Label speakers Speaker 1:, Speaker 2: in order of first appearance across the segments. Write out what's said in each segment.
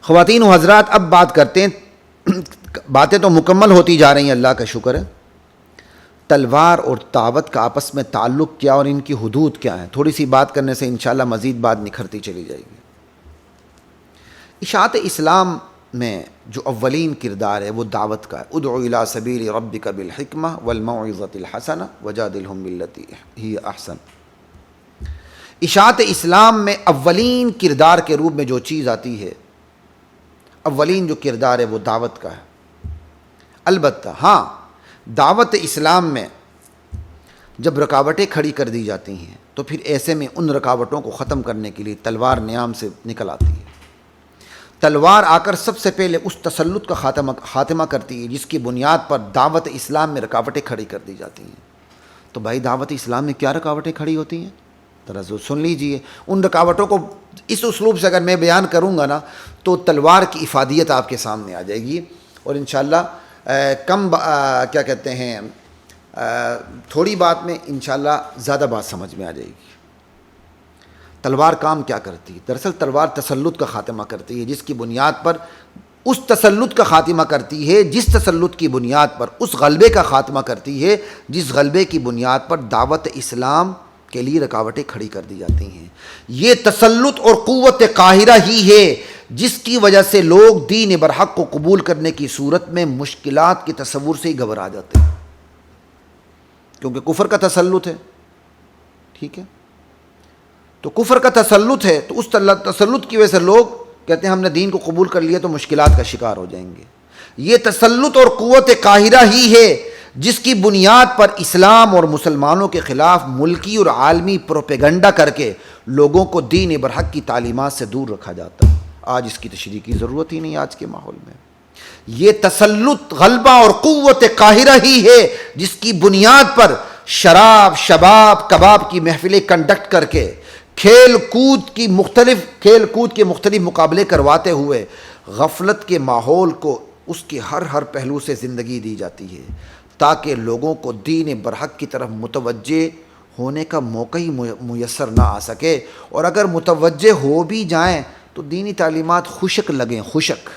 Speaker 1: خواتین و حضرات، اب بات کرتے ہیں، باتیں تو مکمل ہوتی جا رہی ہیں، اللہ کا شکر ہے۔ تلوار اور دعوت کا آپس میں تعلق کیا اور ان کی حدود کیا ہیں، تھوڑی سی بات کرنے سے انشاءاللہ مزید بات نکھرتی چلی جائے گی۔ اشاعت اسلام میں جو اولین کردار ہے وہ دعوت کا ہے۔ ادع الی سبیل ربک بالحکمہ والموعظۃ الحسنہ وجادلہم باللتی ہی احسن۔ اشاعت اسلام میں اولین کردار کے روپ میں جو چیز آتی ہے، اولین جو کردار ہے وہ دعوت کا ہے۔ البتہ ہاں، دعوت اسلام میں جب رکاوٹیں کھڑی کر دی جاتی ہیں تو پھر ایسے میں ان رکاوٹوں کو ختم کرنے کے لیے تلوار نیام سے نکل آتی ہے۔ تلوار آ کر سب سے پہلے اس تسلط کا خاتمہ کرتی ہے جس کی بنیاد پر دعوت اسلام میں رکاوٹیں کھڑی کر دی جاتی ہیں۔ تو بھائی، دعوت اسلام میں کیا رکاوٹیں کھڑی ہوتی ہیں؟ ذرا سن لیجئے۔ ان رکاوٹوں کو اس اسلوب سے اگر میں بیان کروں گا نا تو تلوار کی افادیت آپ کے سامنے آ جائے گی، اور انشاءاللہ کیا کہتے ہیں، تھوڑی بات میں انشاءاللہ زیادہ بات سمجھ میں آ جائے گی۔ تلوار کام کیا کرتی ہے؟ دراصل تلوار تسلط کا خاتمہ کرتی ہے، جس کی بنیاد پر اس تسلط کا خاتمہ کرتی ہے، جس تسلط کی بنیاد پر اس غلبے کا خاتمہ کرتی ہے جس غلبے کی بنیاد پر دعوت اسلام کے لیے رکاوٹیں کھڑی کر دی جاتی ہیں۔ یہ تسلط اور قوت قاہرہ ہی ہے جس کی وجہ سے لوگ دین برحق کو قبول کرنے کی صورت میں مشکلات کے تصور سے ہی گھبرا جاتے ہیں، کیونکہ کفر کا تسلط ہے۔ ٹھیک ہے، تو کفر کا تسلط ہے، تو اس تسلط کی وجہ سے لوگ کہتے ہیں ہم نے دین کو قبول کر لیا تو مشکلات کا شکار ہو جائیں گے۔ یہ تسلط اور قوت قاہرہ ہی ہے جس کی بنیاد پر اسلام اور مسلمانوں کے خلاف ملکی اور عالمی پروپیگنڈا کر کے لوگوں کو دین برحق کی تعلیمات سے دور رکھا جاتا ہے۔ آج اس کی تشریح کی ضرورت ہی نہیں آج کے ماحول میں۔ یہ تسلط، غلبہ اور قوت قاہرہ ہی ہے جس کی بنیاد پر شراب، شباب، کباب کی محفلیں کنڈکٹ کر کے کھیل کود کے مختلف مقابلے کرواتے ہوئے غفلت کے ماحول کو اس کے ہر پہلو سے زندگی دی جاتی ہے تاکہ لوگوں کو دین برحق کی طرف متوجہ ہونے کا موقع ہی میسر نہ آ سکے، اور اگر متوجہ ہو بھی جائیں تو دینی تعلیمات خشک لگیں، خشک۔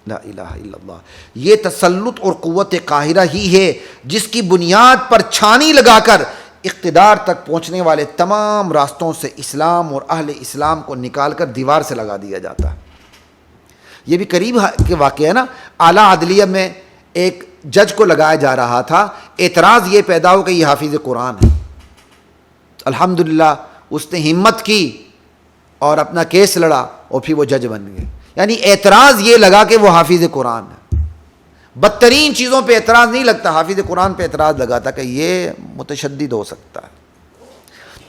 Speaker 1: لا الہ الا اللہ۔ یہ تسلط اور قوت قاہرہ ہی ہے جس کی بنیاد پر چھانی لگا کر اقتدار تک پہنچنے والے تمام راستوں سے اسلام اور اہل اسلام کو نکال کر دیوار سے لگا دیا جاتا ہے۔ یہ بھی قریب کے واقعہ ہے نا، اعلیٰ عدلیہ میں ایک جج کو لگایا جا رہا تھا، اعتراض یہ پیدا ہو کہ یہ حافظ قرآن ہے۔ الحمدللہ اس نے ہمت کی اور اپنا کیس لڑا اور پھر وہ جج بن گئے۔ یعنی اعتراض یہ لگا کہ وہ حافظ قرآن ہے۔ بدترین چیزوں پہ اعتراض نہیں لگتا، حافظ قرآن پہ اعتراض لگاتا کہ یہ متشدد ہو سکتا ہے۔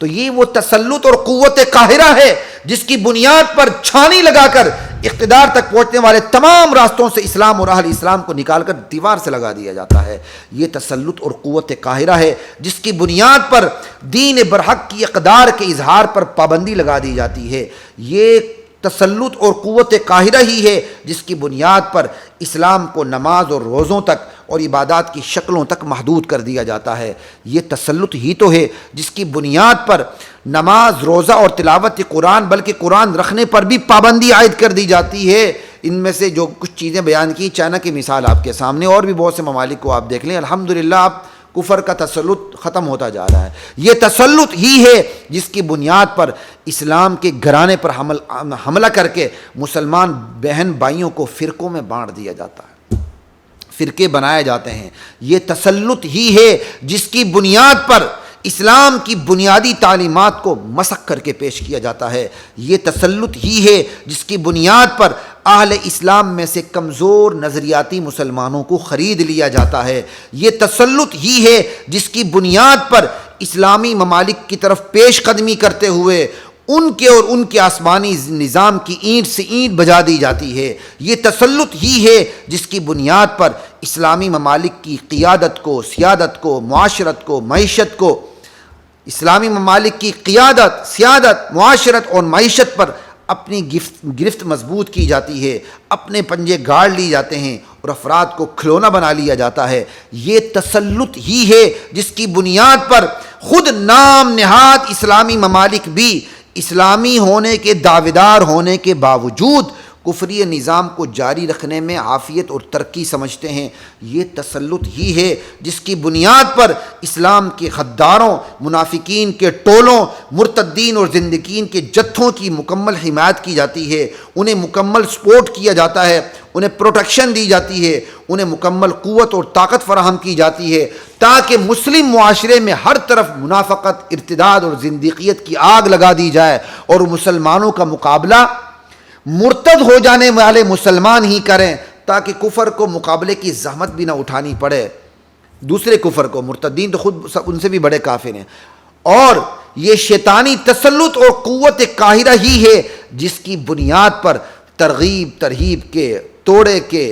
Speaker 1: تو یہ وہ تسلط اور قوت قاہرہ ہے جس کی بنیاد پر چھانی لگا کر اقتدار تک پہنچنے والے تمام راستوں سے اسلام اور اہل اسلام کو نکال کر دیوار سے لگا دیا جاتا ہے۔ یہ تسلط اور قوت قاہرہ ہے جس کی بنیاد پر دین برحق کی اقدار کے اظہار پر پابندی لگا دی جاتی ہے۔ یہ تسلط اور قوت قاہرہ ہی ہے جس کی بنیاد پر اسلام کو نماز اور روزوں تک اور عبادات کی شکلوں تک محدود کر دیا جاتا ہے۔ یہ تسلط ہی تو ہے جس کی بنیاد پر نماز، روزہ اور تلاوت قرآن بلکہ قرآن رکھنے پر بھی پابندی عائد کر دی جاتی ہے۔ ان میں سے جو کچھ چیزیں بیان کی، چائنا کی مثال آپ کے سامنے، اور بھی بہت سے ممالک کو آپ دیکھ لیں، الحمدللہ اب کفر کا تسلط ختم ہوتا جا رہا ہے۔ یہ تسلط ہی ہے جس کی بنیاد پر اسلام کے گھرانے پر حملہ کر کے مسلمان بہن بھائیوں کو فرقوں میں بانٹ دیا جاتا ہے، فرقے بنائے جاتے ہیں۔ یہ تسلط ہی ہے جس کی بنیاد پر اسلام کی بنیادی تعلیمات کو مسخ کر کے پیش کیا جاتا ہے۔ یہ تسلط ہی ہے جس کی بنیاد پر اہل اسلام میں سے کمزور نظریاتی مسلمانوں کو خرید لیا جاتا ہے۔ یہ تسلط ہی ہے جس کی بنیاد پر اسلامی ممالک کی طرف پیش قدمی کرتے ہوئے ان کے اور ان کے آسمانی نظام کی اینٹ سے اینٹ بجا دی جاتی ہے۔ یہ تسلط ہی ہے جس کی بنیاد پر اسلامی ممالک کی قیادت کو، سیادت کو، معاشرت کو، معیشت کو، اسلامی ممالک کی قیادت، سیادت، معاشرت اور معیشت پر اپنی گرفت مضبوط کی جاتی ہے، اپنے پنجے گاڑ لی جاتے ہیں اور افراد کو کھلونا بنا لیا جاتا ہے۔ یہ تسلط ہی ہے جس کی بنیاد پر خود نام نہاد اسلامی ممالک بھی اسلامی ہونے کے دعویدار ہونے کے باوجود کفری نظام کو جاری رکھنے میں عافیت اور ترقی سمجھتے ہیں۔ یہ تسلط ہی ہے جس کی بنیاد پر اسلام کے غداروں، منافقین کے ٹولوں، مرتدین اور زندقین کے جتھوں کی مکمل حمایت کی جاتی ہے، انہیں مکمل سپورٹ کیا جاتا ہے، انہیں پروٹیکشن دی جاتی ہے، انہیں مکمل قوت اور طاقت فراہم کی جاتی ہے، تاکہ مسلم معاشرے میں ہر طرف منافقت، ارتداد اور زندیقیت کی آگ لگا دی جائے اور مسلمانوں کا مقابلہ مرتد ہو جانے والے مسلمان ہی کریں، تاکہ کفر کو مقابلے کی زحمت بھی نہ اٹھانی پڑے، دوسرے کفر کو۔ مرتدین تو خود ان سے بھی بڑے کافر ہیں، اور یہ شیطانی تسلط اور قوت قاہرہ ہی ہے جس کی بنیاد پر ترغیب ترہیب کے، توڑے کے،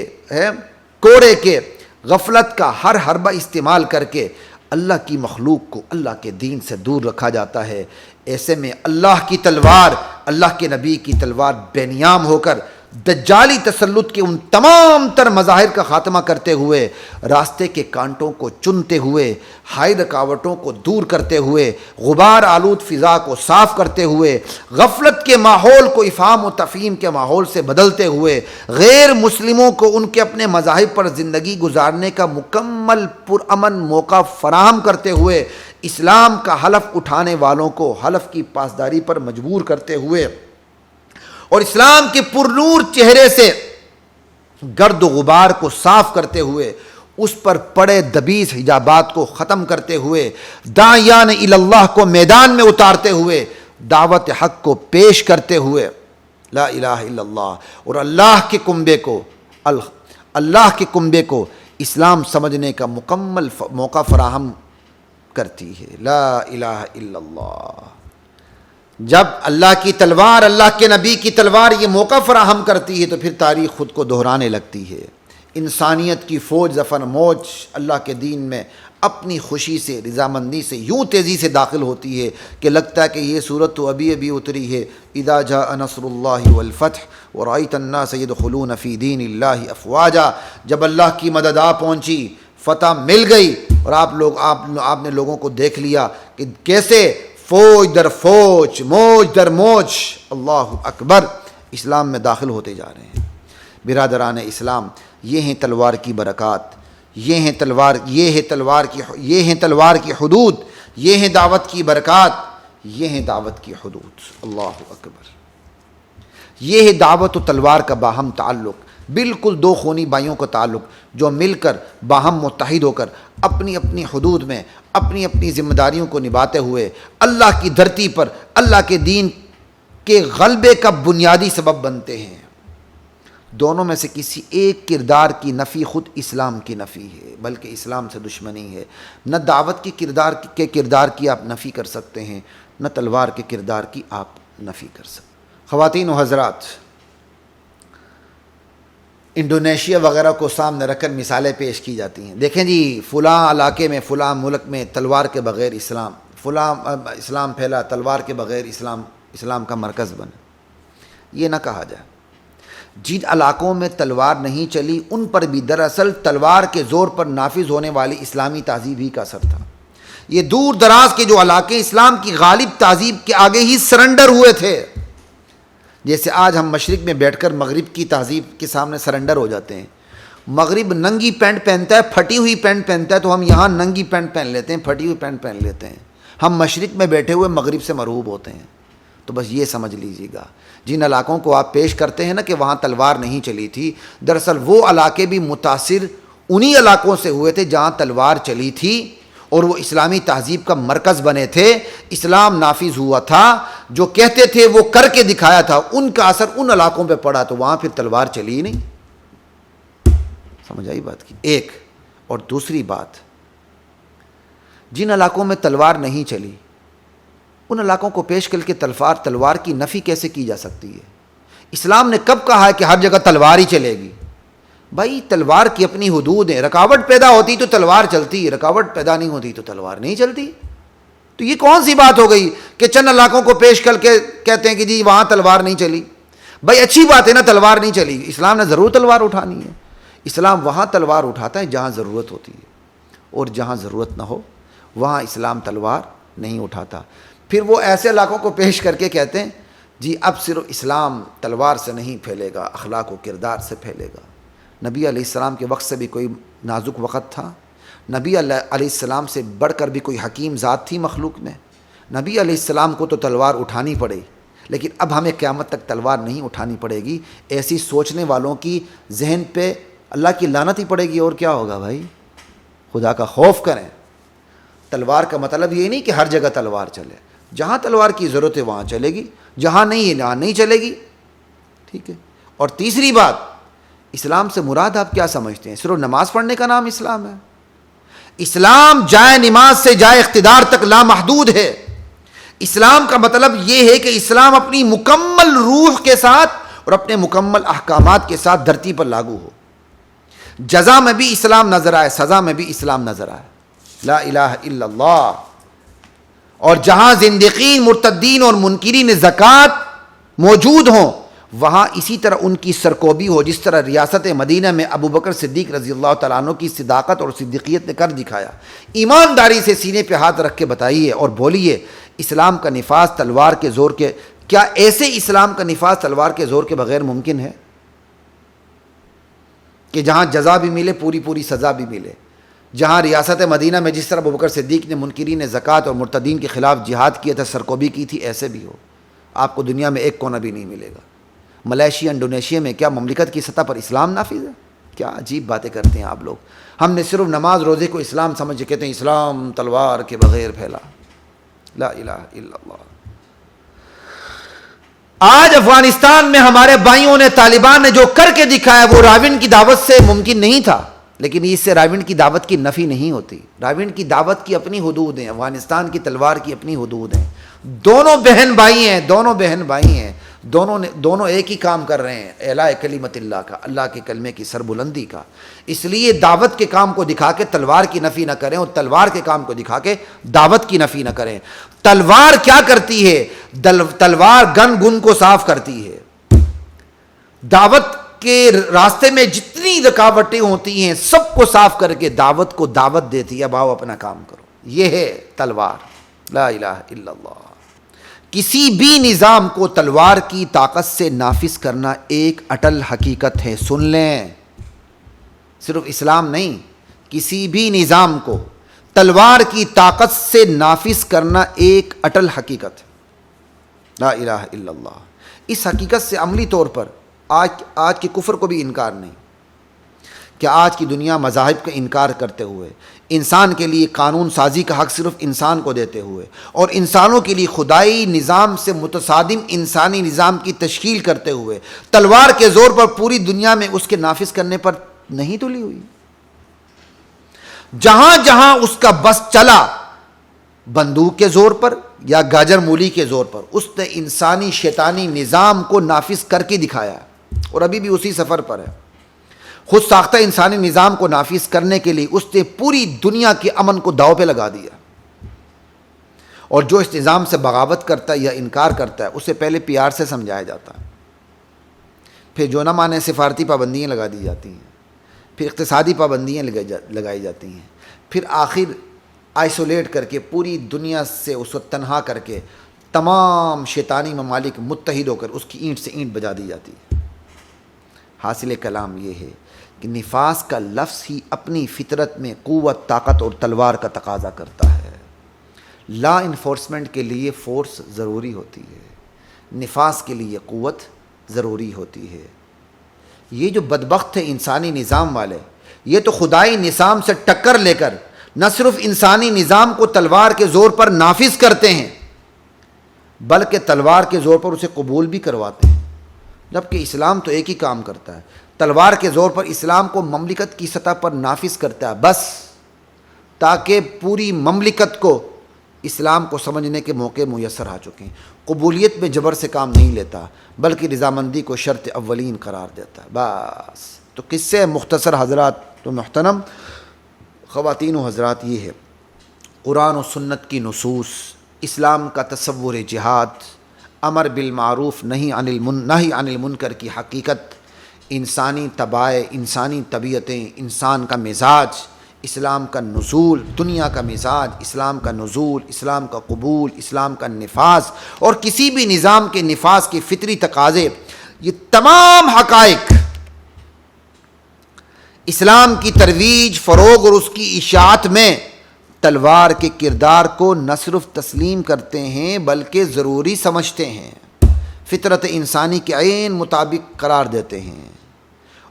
Speaker 1: کوڑے کے، غفلت کا ہر حربہ استعمال کر کے اللہ کی مخلوق کو اللہ کے دین سے دور رکھا جاتا ہے۔ ایسے میں اللہ کی تلوار، اللہ کے نبی کی تلوار بے نیام ہو کر دجالی تسلط کے ان تمام تر مظاہر کا خاتمہ کرتے ہوئے، راستے کے کانٹوں کو چنتے ہوئے، ہائی رکاوٹوں کو دور کرتے ہوئے، غبار آلود فضا کو صاف کرتے ہوئے، غفلت کے ماحول کو افہام و تفہیم کے ماحول سے بدلتے ہوئے، غیر مسلموں کو ان کے اپنے مذاہب پر زندگی گزارنے کا مکمل پرامن موقع فراہم کرتے ہوئے، اسلام کا حلف اٹھانے والوں کو حلف کی پاسداری پر مجبور کرتے ہوئے، اور اسلام کے پرنور چہرے سے گرد و غبار کو صاف کرتے ہوئے، اس پر پڑے دبیس حجابات کو ختم کرتے ہوئے، داعیان الی اللہ کو میدان میں اتارتے ہوئے، دعوت حق کو پیش کرتے ہوئے، لا الہ الا اللہ، اور اللہ کے کنبے کو اسلام سمجھنے کا مکمل موقع فراہم کرتی ہے۔ لا الہ الا اللہ۔ جب اللہ کی تلوار، اللہ کے نبی کی تلوار یہ موقع فراہم کرتی ہے تو پھر تاریخ خود کو دہرانے لگتی ہے۔ انسانیت کی فوج ظفر موج اللہ کے دین میں اپنی خوشی سے، رضامندی سے یوں تیزی سے داخل ہوتی ہے کہ لگتا ہے کہ یہ صورت تو ابھی ابھی اتری ہے۔ اذا جاء نصر اللہ والفتح ورأیت الناس يدخلون فی دین اللہ افواجا، جب اللہ کی مدد آ پہنچی، فتح مل گئی، اور آپ نے لوگوں کو دیکھ لیا کہ کیسے فوج در فوج، موج در موج، اللہ اکبر، اسلام میں داخل ہوتے جا رہے ہیں۔ برادران اسلام، یہ ہیں تلوار کی برکات، یہ ہیں تلوار کی حدود، یہ ہیں دعوت کی برکات، یہ ہیں دعوت کی حدود، اللہ اکبر۔ یہ ہے دعوت و تلوار کا باہم تعلق، بالکل دو خونی بھائیوں کا تعلق جو مل کر باہم متحد ہو کر اپنی اپنی حدود میں اپنی اپنی ذمہ داریوں کو نبھاتے ہوئے اللہ کی دھرتی پر اللہ کے دین کے غلبے کا بنیادی سبب بنتے ہیں۔ دونوں میں سے کسی ایک کردار کی نفی خود اسلام کی نفی ہے، بلکہ اسلام سے دشمنی ہے۔ نہ دعوت کی کردار کی آپ نفی کر سکتے ہیں، نہ تلوار کے کردار کی آپ نفی کر سکتے ہیں۔ خواتین و حضرات، انڈونیشیا وغیرہ کو سامنے رکھ کر مثالیں پیش کی جاتی ہیں، دیکھیں جی فلاں علاقے میں، فلاں ملک میں تلوار کے بغیر اسلام، فلاں اسلام پھیلا، تلوار کے بغیر اسلام کا مرکز بنا۔ یہ نہ کہا جائے۔ جن علاقوں میں تلوار نہیں چلی ان پر بھی دراصل تلوار کے زور پر نافذ ہونے والی اسلامی تہذیب ہی کا اثر تھا۔ یہ دور دراز کے جو علاقے اسلام کی غالب تہذیب کے آگے ہی سرنڈر ہوئے تھے، جیسے آج ہم مشرق میں بیٹھ کر مغرب کی تہذیب کے سامنے سرنڈر ہو جاتے ہیں۔ مغرب ننگی پینٹ پہنتا ہے، پھٹی ہوئی پینٹ پہنتا ہے، تو ہم یہاں ننگی پینٹ پہن لیتے ہیں، پھٹی ہوئی پینٹ پہن لیتے ہیں۔ ہم مشرق میں بیٹھے ہوئے مغرب سے مرعوب ہوتے ہیں۔ تو بس یہ سمجھ لیجیے گا، جن علاقوں کو آپ پیش کرتے ہیں نا کہ وہاں تلوار نہیں چلی تھی، دراصل وہ علاقے بھی متاثر انہی علاقوں سے ہوئے تھے جہاں تلوار چلی تھی اور وہ اسلامی تہذیب کا مرکز بنے تھے، اسلام نافذ ہوا تھا، جو کہتے تھے وہ کر کے دکھایا تھا، ان کا اثر ان علاقوں پہ پڑا، تو وہاں پھر تلوار چلی ہی نہیں۔ سمجھ آئی بات کی؟ ایک اور دوسری بات، جن علاقوں میں تلوار نہیں چلی ان علاقوں کو پیش کر کے تلوار کی نفی کیسے کی جا سکتی ہے؟ اسلام نے کب کہا ہے کہ ہر جگہ تلوار ہی چلے گی؟ بھائی تلوار کی اپنی حدود ہیں، رکاوٹ پیدا ہوتی تو تلوار چلتی ہے، رکاوٹ پیدا نہیں ہوتی تو تلوار نہیں چلتی۔ تو یہ کون سی بات ہو گئی کہ چند علاقوں کو پیش کر کے کہتے ہیں کہ جی وہاں تلوار نہیں چلی؟ بھائی اچھی بات ہے نا، تلوار نہیں چلی، اسلام نے ضرور تلوار اٹھانی ہے۔ اسلام وہاں تلوار اٹھاتا ہے جہاں ضرورت ہوتی ہے، اور جہاں ضرورت نہ ہو وہاں اسلام تلوار نہیں اٹھاتا۔ پھر وہ ایسے علاقوں کو پیش کر کے کہتے ہیں جی اب صرف اسلام تلوار سے نہیں پھیلے گا، اخلاق و کردار سے پھیلے گا۔ نبی علیہ السلام کے وقت سے بھی کوئی نازک وقت تھا، نبی علیہ السلام سے بڑھ کر بھی کوئی حکیم ذات تھی مخلوق میں، نبی علیہ السلام کو تو تلوار اٹھانی پڑے، لیکن اب ہمیں قیامت تک تلوار نہیں اٹھانی پڑے گی۔ ایسی سوچنے والوں کی ذہن پہ اللہ کی لعنت ہی پڑے گی، اور کیا ہوگا بھائی؟ خدا کا خوف کریں۔ تلوار کا مطلب یہ نہیں کہ ہر جگہ تلوار چلے، جہاں تلوار کی ضرورت ہے وہاں چلے گی، جہاں نہیں ہے وہاں نہیں چلے گی، ٹھیک ہے۔ اور تیسری بات، اسلام سے مراد آپ کیا سمجھتے ہیں؟ صرف نماز پڑھنے کا نام اسلام ہے؟ اسلام جائے نماز سے جائے اقتدار تک لامحدود ہے۔ اسلام کا مطلب یہ ہے کہ اسلام اپنی مکمل روح کے ساتھ اور اپنے مکمل احکامات کے ساتھ دھرتی پر لاگو ہو۔ جزا میں بھی اسلام نظر آئے، سزا میں بھی اسلام نظر آئے، لا الہ الا اللہ۔ اور جہاں زندقین، مرتدین اور منکرین زکوٰۃ موجود ہوں وہاں اسی طرح ان کی سرکوبی ہو، جس طرح ریاست مدینہ میں ابو بکر صدیق رضی اللہ تعالیٰ عنہ کی صداقت اور صدیقیت نے کر دکھایا۔ ایمانداری سے سینے پہ ہاتھ رکھ کے بتائیے اور بولیے، اسلام کا نفاذ تلوار کے زور کے، کیا ایسے اسلام کا نفاذ تلوار کے زور کے بغیر ممکن ہے کہ جہاں جزا بھی ملے، پوری سزا بھی ملے؟ جہاں ریاست مدینہ میں جس طرح ابوبکر صدیق نے منکرین زکوٰۃ اور مرتدین کے خلاف جہاد کیا تھا، سرکوبی کی تھی، ایسے بھی ہو۔ آپ کو دنیا میں ایک کونا بھی نہیں ملے گا۔ ملائیشیا، انڈونیشیا میں کیا مملکت کی سطح پر اسلام نافذ ہے؟ کیا عجیب باتیں کرتے ہیں آپ لوگ۔ ہم نے صرف نماز روزے کو اسلام سمجھ کے کہتے ہیں اسلام تلوار کے بغیر پھیلا، لا الہ الا اللہ۔ آج افغانستان میں ہمارے بھائیوں نے، طالبان نے جو کر کے دکھایا وہ راون کی دعوت سے ممکن نہیں تھا، لیکن اس سے راون کی دعوت کی نفی نہیں ہوتی۔ راون کی دعوت کی اپنی حدود ہیں، افغانستان کی تلوار کی اپنی حدود ہیں۔ دونوں بہن بھائی ہیں، دونوں ایک ہی کام کر رہے ہیں، اعلاء کلمت اللہ کا، اللہ کے کلمے کی سربلندی کا۔ اس لیے دعوت کے کام کو دکھا کے تلوار کی نفی نہ کریں، اور تلوار کے کام کو دکھا کے دعوت کی نفی نہ کریں۔ تلوار کیا کرتی ہے؟ تلوار گن کو صاف کرتی ہے۔ دعوت کے راستے میں جتنی رکاوٹیں ہوتی ہیں سب کو صاف کر کے دعوت کو دعوت دیتی ہے، اب آؤ اپنا کام کرو۔ یہ ہے تلوار، لا الہ الا اللہ۔ کسی بھی نظام کو تلوار کی طاقت سے نافذ کرنا ایک اٹل حقیقت ہے، سن لیں، صرف اسلام نہیں، کسی بھی نظام کو تلوار کی طاقت سے نافذ کرنا ایک اٹل حقیقت ہے، لا الہ الا اللہ۔ اس حقیقت سے عملی طور پر آج کے کفر کو بھی انکار نہیں کہ آج کی دنیا مذاہب کا انکار کرتے ہوئے، انسان کے لیے قانون سازی کا حق صرف انسان کو دیتے ہوئے، اور انسانوں کے لیے خدائی نظام سے متصادم انسانی نظام کی تشکیل کرتے ہوئے، تلوار کے زور پر پوری دنیا میں اس کے نافذ کرنے پر نہیں تلی ہوئی۔ جہاں جہاں اس کا بس چلا، بندوق کے زور پر یا گاجر مولی کے زور پر، اس نے انسانی شیطانی نظام کو نافذ کر کے دکھایا، اور ابھی بھی اسی سفر پر ہے۔ خود ساختہ انسانی نظام کو نافذ کرنے کے لیے اس نے پوری دنیا کے امن کو داؤ پہ لگا دیا، اور جو اس نظام سے بغاوت کرتا ہے یا انکار کرتا ہے اسے پہلے پیار سے سمجھایا جاتا ہے، پھر جو نہ مانے سفارتی پابندیاں لگا دی جاتی ہیں، پھر اقتصادی پابندیاں لگائی جاتی ہیں، پھر آخر آئسولیٹ کر کے پوری دنیا سے اس کو تنہا کر کے تمام شیطانی ممالک متحد ہو کر اس کی اینٹ سے اینٹ بجا دی جاتی ہے۔ حاصل کلام یہ ہے کہ نفاذ کا لفظ ہی اپنی فطرت میں قوت، طاقت اور تلوار کا تقاضا کرتا ہے۔ لا انفورسمنٹ کے لیے فورس ضروری ہوتی ہے، نفاذ کے لیے قوت ضروری ہوتی ہے۔ یہ جو بدبخت ہے انسانی نظام والے، یہ تو خدائی نظام سے ٹکر لے کر نہ صرف انسانی نظام کو تلوار کے زور پر نافذ کرتے ہیں بلکہ تلوار کے زور پر اسے قبول بھی کرواتے ہیں، جبکہ اسلام تو ایک ہی کام کرتا ہے، تلوار کے زور پر اسلام کو مملکت کی سطح پر نافذ کرتا ہے، بس تاکہ پوری مملکت کو اسلام کو سمجھنے کے موقع میسر آ چکے ہیں۔ قبولیت میں جبر سے کام نہیں لیتا بلکہ رضامندی کو شرط اولین قرار دیتا ہے، بس۔ تو قصے مختصر حضرات تو محترم خواتین و حضرات یہ ہے، قرآن و سنت کی نصوص، اسلام کا تصور جہاد، امر بالمعروف نہی عن المنکر کی حقیقت، انسانی طبائع، انسانی طبیعتیں، انسان کا مزاج، اسلام کا نزول، دنیا کا مزاج، اسلام کا نزول، اسلام کا قبول، اسلام کا نفاذ اور کسی بھی نظام کے نفاذ کے فطری تقاضے، یہ تمام حقائق اسلام کی ترویج، فروغ اور اس کی اشاعت میں تلوار کے کردار کو نہ صرف تسلیم کرتے ہیں بلکہ ضروری سمجھتے ہیں، فطرت انسانی کے عین مطابق قرار دیتے ہیں،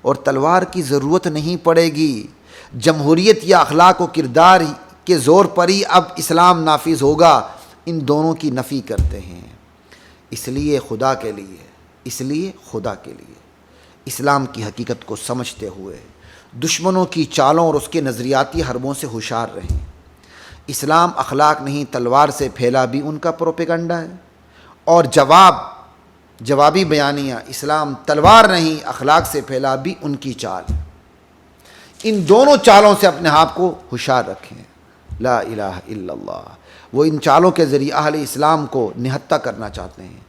Speaker 1: اور تلوار کی ضرورت نہیں پڑے گی۔ جمہوریت یا اخلاق و کردار کے زور پر ہی اب اسلام نافذ ہوگا، ان دونوں کی نفی کرتے ہیں۔ اس لیے خدا کے لیے اسلام کی حقیقت کو سمجھتے ہوئے دشمنوں کی چالوں اور اس کے نظریاتی حربوں سے ہوشیار رہیں۔ اسلام اخلاق نہیں تلوار سے پھیلا بھی ان کا پروپیگنڈا ہے، اور جوابی بیانیہ اسلام تلوار نہیں اخلاق سے پھیلا بھی ان کی چال۔ ان دونوں چالوں سے اپنے آپ کو ہوشیار رکھیں۔ لا الہ الا اللہ۔ وہ ان چالوں کے ذریعے اہل اسلام کو نہتہ کرنا چاہتے ہیں،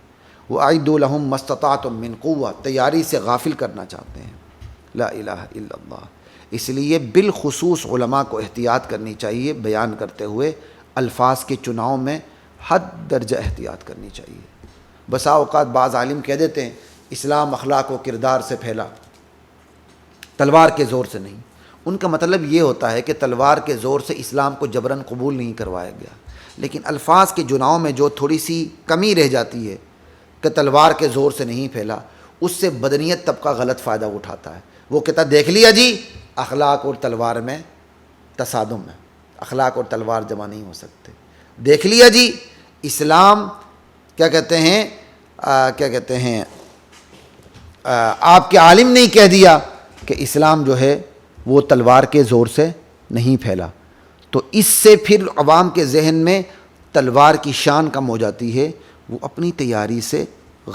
Speaker 1: وَأَعِدُّوا لَهُم مَّا اسْتَطَعْتُم مِّن قُوَّةٍ، تیاری سے غافل کرنا چاہتے ہیں۔ لا الہ الا اللہ۔ اس لیے بالخصوص علماء کو احتیاط کرنی چاہیے، بیان کرتے ہوئے الفاظ کے چناؤ میں حد درجہ احتیاط کرنی چاہیے۔ بسا اوقات بعض عالم کہہ دیتے ہیں اسلام اخلاق و کردار سے پھیلا، تلوار کے زور سے نہیں۔ ان کا مطلب یہ ہوتا ہے کہ تلوار کے زور سے اسلام کو جبراً قبول نہیں کروایا گیا، لیکن الفاظ کے چناؤ میں جو تھوڑی سی کمی رہ جاتی ہے کہ تلوار کے زور سے نہیں پھیلا، اس سے بدنیت طبقہ غلط فائدہ اٹھاتا ہے۔ وہ کہتا دیکھ لیا جی، اخلاق اور تلوار میں تصادم ہے، اخلاق اور تلوار جمع نہیں ہو سکتے۔ دیکھ لیا جی، اسلام کیا کہتے ہیں آپ کے عالم نے کہہ دیا کہ اسلام جو ہے وہ تلوار کے زور سے نہیں پھیلا، تو اس سے پھر عوام کے ذہن میں تلوار کی شان کم ہو جاتی ہے، وہ اپنی تیاری سے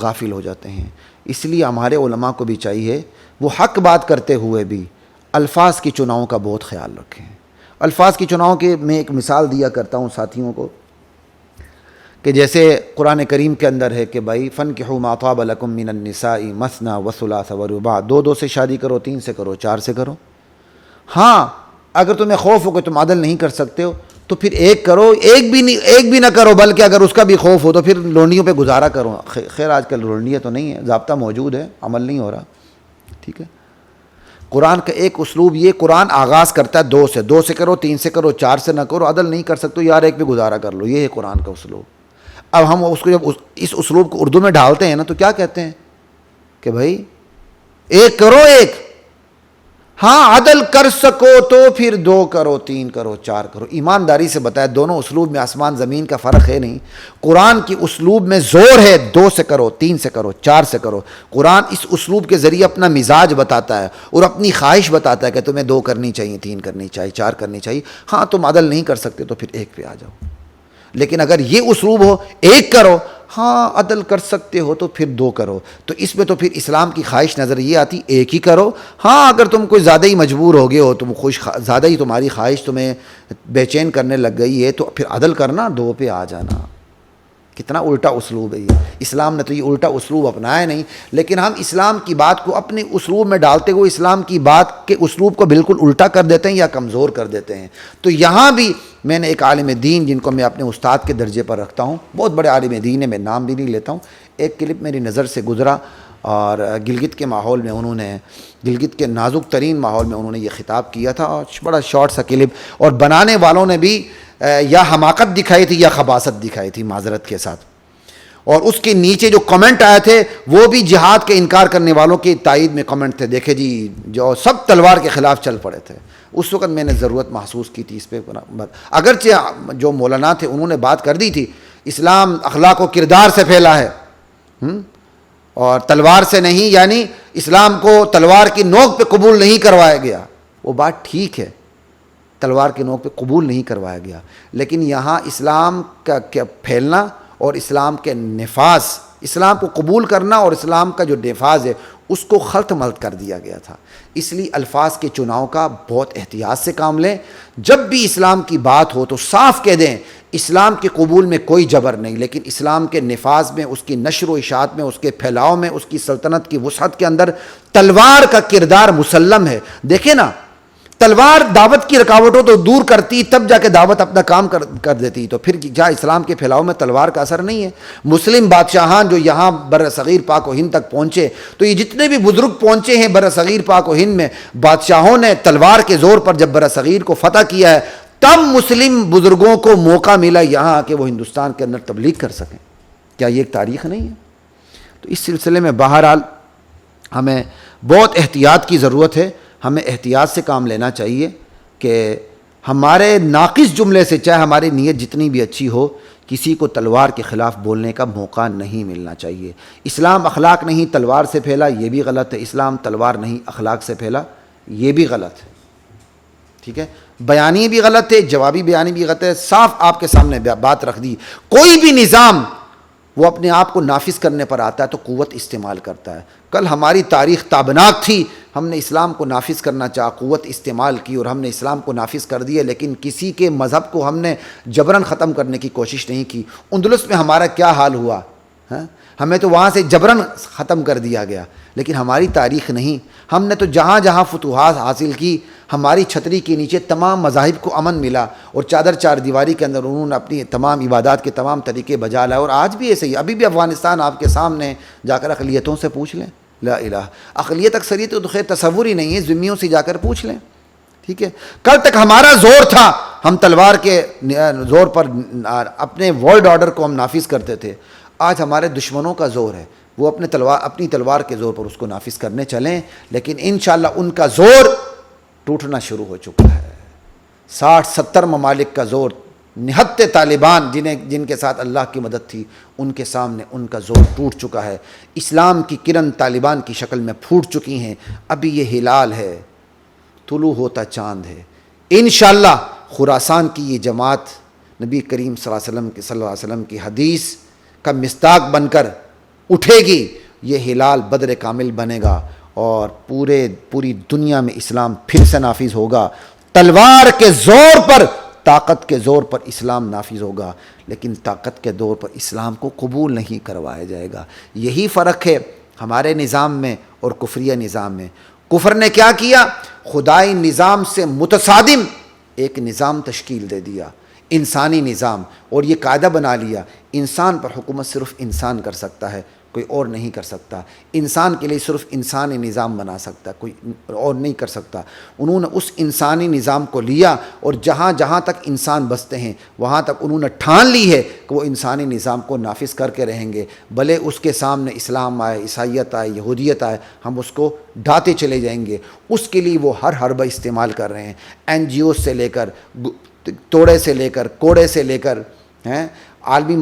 Speaker 1: غافل ہو جاتے ہیں۔ اس لیے ہمارے علماء کو بھی چاہیے وہ حق بات کرتے ہوئے بھی الفاظ کی چناؤں کا بہت خیال رکھیں۔ الفاظ کی چناؤں کے میں ایک مثال دیا کرتا ہوں ساتھیوں کو، کہ جیسے قرآن کریم کے اندر ہے کہ بھائی فَانْكِحُوا مَا طَابَ لَكُم مِّنَ النِّسَاءِ مَثْنَىٰ وَثُلَاثَ وَرُبَاعَ، 2 سے شادی کرو، 3 سے کرو، 4 سے کرو۔ ہاں اگر تمہیں خوف ہو کہ تم عدل نہیں کر سکتے ہو تو پھر ایک کرو، ایک بھی نہ کرو، بلکہ اگر اس کا بھی خوف ہو تو پھر لونڈیوں پہ گزارا کرو۔ خیر آج کل لونڈیاں تو نہیں ہے، ضابطہ موجود ہے، عمل نہیں ہو رہا، ٹھیک ہے۔ قرآن کا ایک اسلوب یہ، قرآن آغاز کرتا ہے 2 سے کرو، 3 سے کرو، 4 سے نہ کرو، عدل نہیں کر سکتے یار ایک پہ گزارا کر لو، یہ ہے قرآن کا اسلوب۔ اب ہم اس کو جب اس اسلوب کو اردو میں ڈھالتے ہیں نا تو کیا کہتے ہیں کہ بھائی ایک کرو، ایک، ہاں عدل کر سکو تو پھر 2 کرو، 3 کرو، 4 کرو۔ ایمانداری سے بتایا دونوں اسلوب میں آسمان زمین کا فرق ہے نہیں۔ قرآن کی اسلوب میں زور ہے 2 سے کرو، 3 سے کرو، 4 سے کرو۔ قرآن اس اسلوب کے ذریعے اپنا مزاج بتاتا ہے اور اپنی خواہش بتاتا ہے کہ تمہیں 2 کرنی چاہیے، 3 کرنی چاہیے، 4 کرنی چاہیے۔ ہاں تم عدل نہیں کر سکتے تو پھر 1 پہ آ جاؤ۔ لیکن اگر یہ اسلوب ہو 1 کرو، ہاں عدل کر سکتے ہو تو پھر 2 کرو، تو اس میں تو پھر اسلام کی خواہش نظر یہ آتی 1 ہی کرو۔ ہاں اگر تم کوئی زیادہ ہی مجبور ہو گئے ہو، تم زیادہ ہی تمہاری خواہش تمہیں بے چین کرنے لگ گئی ہے تو پھر عدل کرنا، 2 پہ آ جانا۔ کتنا الٹا اسلوب ہے یہ۔ اسلام نے تو یہ الٹا اسلوب اپنایا نہیں، لیکن ہم اسلام کی بات کو اپنے اسلوب میں ڈالتے ہوئے اسلام کی بات کے اسلوب کو بالکل الٹا کر دیتے ہیں یا کمزور کر دیتے ہیں۔ تو یہاں بھی میں نے ایک عالم دین جن کو میں اپنے استاد کے درجے پر رکھتا ہوں، بہت بڑے عالم دین ہے، میں نام بھی نہیں لیتا ہوں، ایک کلپ میری نظر سے گزرا اور گلگت کے ماحول میں انہوں نے، گلگت کے نازک ترین ماحول میں انہوں نے یہ خطاب کیا تھا، اور بڑا شارٹ سا کلپ، اور بنانے والوں نے بھی یا حماقت دکھائی تھی یا خباثت دکھائی تھی معذرت کے ساتھ، اور اس کے نیچے جو کمنٹ آئے تھے وہ بھی جہاد کے انکار کرنے والوں کی تائید میں کمنٹ تھے۔ دیکھے جی جو سب تلوار کے خلاف چل پڑے تھے۔ اس وقت میں نے ضرورت محسوس کی تھی اس پہ، اگرچہ جو مولانا تھے انہوں نے بات کر دی تھی اسلام اخلاق و کردار سے پھیلا ہے اور تلوار سے نہیں، یعنی اسلام کو تلوار کی نوک پہ قبول نہیں کروایا گیا، وہ بات ٹھیک ہے، تلوار کی نوک پہ قبول نہیں کروایا گیا، لیکن یہاں اسلام کا پھیلنا اور اسلام کے نفاذ، اسلام کو قبول کرنا اور اسلام کا جو نفاذ ہے اس کو خلط ملط کر دیا گیا تھا۔ اس لیے الفاظ کے چناؤ کا بہت احتیاط سے کام لیں۔ جب بھی اسلام کی بات ہو تو صاف کہہ دیں اسلام کے قبول میں کوئی جبر نہیں، لیکن اسلام کے نفاذ میں، اس کی نشر و اشاعت میں، اس کے پھیلاؤ میں، اس کی سلطنت کی وسعت کے اندر تلوار کا کردار مسلم ہے۔ دیکھیں نا، تلوار دعوت کی رکاوٹوں تو دور کرتی تب جا کے دعوت اپنا کام کر دیتی. تو پھر کیا اسلام کے پھیلاؤ میں تلوار کا اثر نہیں ہے؟ مسلم بادشاہان جو یہاں بر صغیر پاک و ہند تک پہنچے، تو یہ جتنے بھی بزرگ پہنچے ہیں بر صغیر پاک و ہند میں، بادشاہوں نے تلوار کے زور پر جب بر صغیر کو فتح کیا ہے، تب مسلم بزرگوں کو موقع ملا یہاں کہ وہ ہندوستان کے اندر تبلیغ کر سکیں. کیا یہ ایک تاریخ نہیں ہے؟ تو اس سلسلے میں بہرحال ہمیں بہت احتیاط کی ضرورت ہے. ہمیں احتیاط سے کام لینا چاہیے کہ ہمارے ناقص جملے سے، چاہے ہماری نیت جتنی بھی اچھی ہو، کسی کو تلوار کے خلاف بولنے کا موقع نہیں ملنا چاہیے. اسلام اخلاق نہیں تلوار سے پھیلا، یہ بھی غلط ہے. اسلام تلوار نہیں اخلاق سے پھیلا، یہ بھی غلط ہے. ٹھیک ہے، بیانی بھی غلط ہے، جوابی بیانی بھی غلط ہے. صاف آپ کے سامنے بات رکھ دی. کوئی بھی نظام وہ اپنے آپ کو نافذ کرنے پر آتا ہے تو قوت استعمال کرتا ہے. کل ہماری تاریخ تابناک تھی، ہم نے اسلام کو نافذ کرنا چاہا، قوت استعمال کی اور ہم نے اسلام کو نافذ کر دیا، لیکن کسی کے مذہب کو ہم نے جبراً ختم کرنے کی کوشش نہیں کی. اندلس میں ہمارا کیا حال ہوا، ہمیں تو وہاں سے جبراً ختم کر دیا گیا، لیکن ہماری تاریخ نہیں. ہم نے تو جہاں جہاں فتوحات حاصل کی، ہماری چھتری کے نیچے تمام مذاہب کو امن ملا اور چادر چار دیواری کے اندر انہوں نے اپنی تمام عبادات کے تمام طریقے بجا لائے. اور آج بھی ایسے ہی، ابھی بھی افغانستان آپ کے سامنے، جا کر اقلیتوں سے پوچھ لیں. لا الہ، اقلیت اکثریت تو خیر تصور ہی نہیں ہے، ذمیوں سے جا کر پوچھ لیں. ٹھیک ہے، کل تک ہمارا زور تھا، ہم تلوار کے زور پر اپنے ورلڈ آرڈر کو ہم نافذ کرتے تھے. آج ہمارے دشمنوں کا زور ہے، وہ اپنی تلوار کے زور پر اس کو نافذ کرنے چلیں، لیکن انشاءاللہ ان کا زور ٹوٹنا شروع ہو چکا ہے. 60-70 ممالک کا زور، نہتے طالبان جن کے ساتھ اللہ کی مدد تھی، ان کے سامنے ان کا زور ٹوٹ چکا ہے. اسلام کی کرن طالبان کی شکل میں پھوٹ چکی ہیں. ابھی یہ ہلال ہے، طلوع ہوتا چاند ہے. انشاءاللہ خراسان کی یہ جماعت نبی کریم صلی اللہ علیہ وسلم کی حدیث کا مصداق بن کر اٹھے گی. یہ ہلال بدر کامل بنے گا اور پوری دنیا میں اسلام پھر سے نافذ ہوگا. تلوار کے زور پر، طاقت کے زور پر اسلام نافذ ہوگا، لیکن طاقت کے دور پر اسلام کو قبول نہیں کروایا جائے گا. یہی فرق ہے ہمارے نظام میں اور کفریہ نظام میں. کفر نے کیا کیا؟ خدائی نظام سے متصادم ایک نظام تشکیل دے دیا، انسانی نظام، اور یہ قاعدہ بنا لیا انسان پر حکومت صرف انسان کر سکتا ہے، کوئی اور نہیں کر سکتا. انسان کے لیے صرف انسانی نظام بنا سکتا، کوئی اور نہیں کر سکتا. انہوں نے اس انسانی نظام کو لیا اور جہاں جہاں تک انسان بستے ہیں وہاں تک انہوں نے ٹھان لی ہے کہ وہ انسانی نظام کو نافذ کر کے رہیں گے. بھلے اس کے سامنے اسلام آئے، عیسائیت آئے، یہودیت آئے، ہم اس کو ڈھاتے چلے جائیں گے. اس کے لیے وہ ہر حربہ استعمال کر رہے ہیں، NGOs سے لے کر، توڑے سے لے کر، کوڑے سے لے کر، عالمی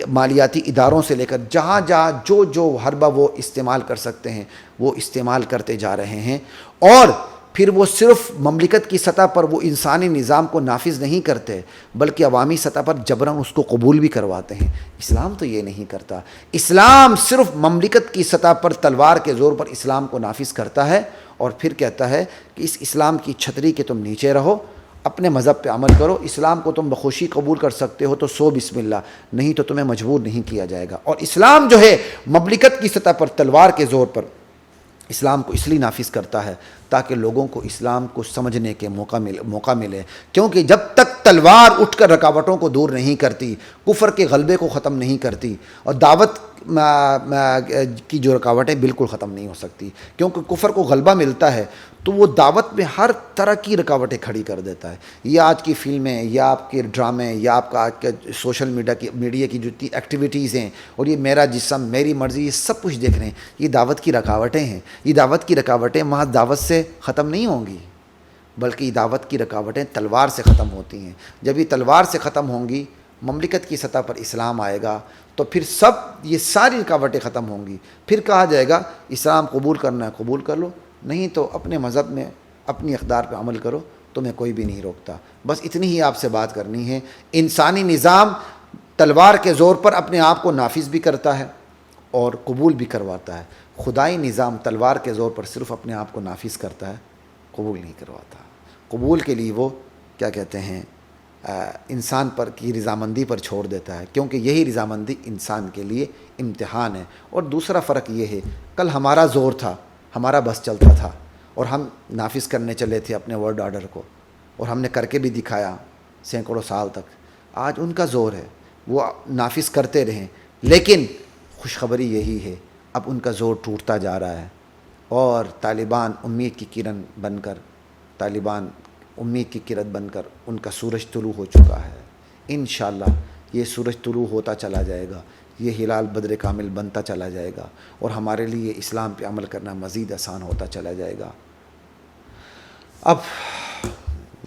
Speaker 1: مالیاتی اداروں سے لے کر، جہاں جہاں جو حربہ وہ استعمال کر سکتے ہیں وہ استعمال کرتے جا رہے ہیں. اور پھر وہ صرف مملکت کی سطح پر وہ انسانی نظام کو نافذ نہیں کرتے، بلکہ عوامی سطح پر جبراً اس کو قبول بھی کرواتے ہیں. اسلام تو یہ نہیں کرتا. اسلام صرف مملکت کی سطح پر تلوار کے زور پر اسلام کو نافذ کرتا ہے اور پھر کہتا ہے کہ اس اسلام کی چھتری کے تم نیچے رہو، اپنے مذہب پہ عمل کرو. اسلام کو تم بخوشی قبول کر سکتے ہو تو سو بسم اللہ، نہیں تو تمہیں مجبور نہیں کیا جائے گا. اور اسلام جو ہے مملکت کی سطح پر تلوار کے زور پر اسلام کو اس لیے نافذ کرتا ہے تاکہ لوگوں کو اسلام کو سمجھنے کے موقع ملے. کیونکہ جب تک تلوار اٹھ کر رکاوٹوں کو دور نہیں کرتی، کفر کے غلبے کو ختم نہیں کرتی، اور دعوت کی جو رکاوٹیں بالکل ختم نہیں ہو سکتی. کیونکہ کفر کو غلبہ ملتا ہے تو وہ دعوت میں ہر طرح کی رکاوٹیں کھڑی کر دیتا ہے. یہ آج کی فلمیں یا آپ کے ڈرامے یا آپ کا آج کے سوشل میڈیا کی جو ایکٹیویٹیز ہیں اور یہ میرا جسم میری مرضی، یہ سب کچھ دیکھ رہے ہیں، یہ دعوت کی رکاوٹیں ہیں. یہ دعوت کی رکاوٹیں محض دعوت سے ختم نہیں ہوں گی، بلکہ یہ دعوت کی رکاوٹیں تلوار سے ختم ہوتی ہیں. جب یہ تلوار سے ختم ہوں گی، مملکت کی سطح پر اسلام آئے گا، تو پھر یہ ساری رکاوٹیں ختم ہوں گی. پھر کہا جائے گا اسلام قبول کرنا ہے قبول کر لو، نہیں تو اپنے مذہب میں اپنی اقدار پہ عمل کرو، تمہیں کوئی بھی نہیں روکتا. بس اتنی ہی آپ سے بات کرنی ہے. انسانی نظام تلوار کے زور پر اپنے آپ کو نافذ بھی کرتا ہے اور قبول بھی کرواتا ہے. خدائی نظام تلوار کے زور پر صرف اپنے آپ کو نافذ کرتا ہے، قبول نہیں کرواتا. قبول کے لیے وہ کیا کہتے ہیں، انسان پر کی رضامندی پر چھوڑ دیتا ہے، کیونکہ یہی رضامندی انسان کے لیے امتحان ہے. اور دوسرا فرق یہ ہے، کل ہمارا زور تھا، ہمارا بس چلتا تھا، اور ہم نافذ کرنے چلے تھے اپنے ورلڈ آرڈر کو، اور ہم نے کر کے بھی دکھایا سینکڑوں سال تک. آج ان کا زور ہے، وہ نافذ کرتے رہیں، لیکن خوشخبری یہی ہے اب ان کا زور ٹوٹتا جا رہا ہے، اور طالبان امید کی کرن بن کر، طالبان امید کی کرن بن کر ان کا سورج طلوع ہو چکا ہے. انشاءاللہ یہ سورج طلوع ہوتا چلا جائے گا، یہ ہلال بدر کامل بنتا چلا جائے گا، اور ہمارے لیے اسلام پہ عمل کرنا مزید آسان ہوتا چلا جائے گا. اب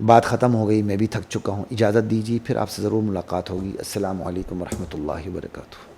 Speaker 1: بات ختم ہو گئی، میں بھی تھک چکا ہوں، اجازت دیجیے، پھر آپ سے ضرور ملاقات ہوگی. السلام علیکم ورحمۃ اللہ وبرکاتہ.